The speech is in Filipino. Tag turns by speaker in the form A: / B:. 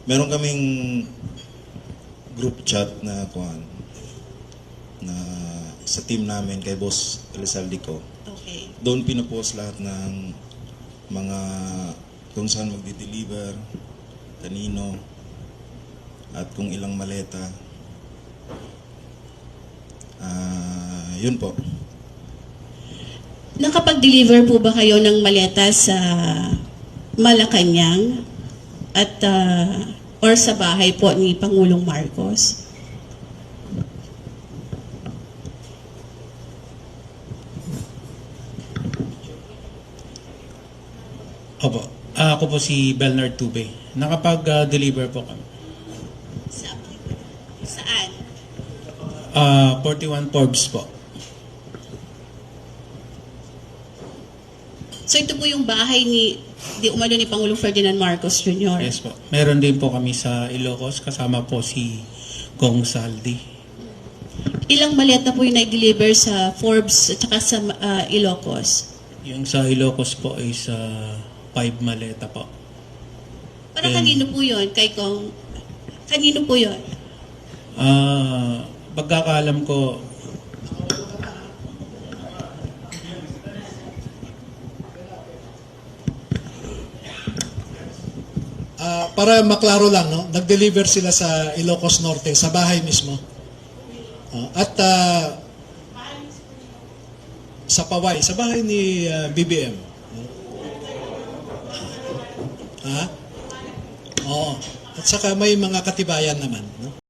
A: Meron kaming group chat na na sa team namin kay Boss Elizalde ko.
B: Okay.
A: Doon pinopost lahat ng mga kung saan magdi-deliver, kanino, at kung ilang maleta. Yun po.
B: Nakapag-deliver po ba kayo ng maleta sa Malacanang at or sa bahay po ni Pangulong Marcos?
C: Opo. Ako po si Bernard Tube. Nakapag-deliver po kami.
B: Saan?
C: 41 Forbes po.
B: So ito po yung bahay ni Pangulong Ferdinand Marcos Jr.
C: Yes po. Meron din po kami sa Ilocos. Kasama po si Gong Saldi.
B: Ilang maleta po yung nag-deliver sa Forbes at saka sa Ilocos?
C: Yung sa Ilocos po ay sa 5 maleta po.
B: Para kanino po yun? Kanino po yun?
C: Pagkakaalam ko,
D: para maklaro lang, no? Nag-deliver sila sa Ilocos Norte, sa bahay mismo. At sa Paway, sa bahay ni BBM. Oo. At saka may mga katibayan naman. No?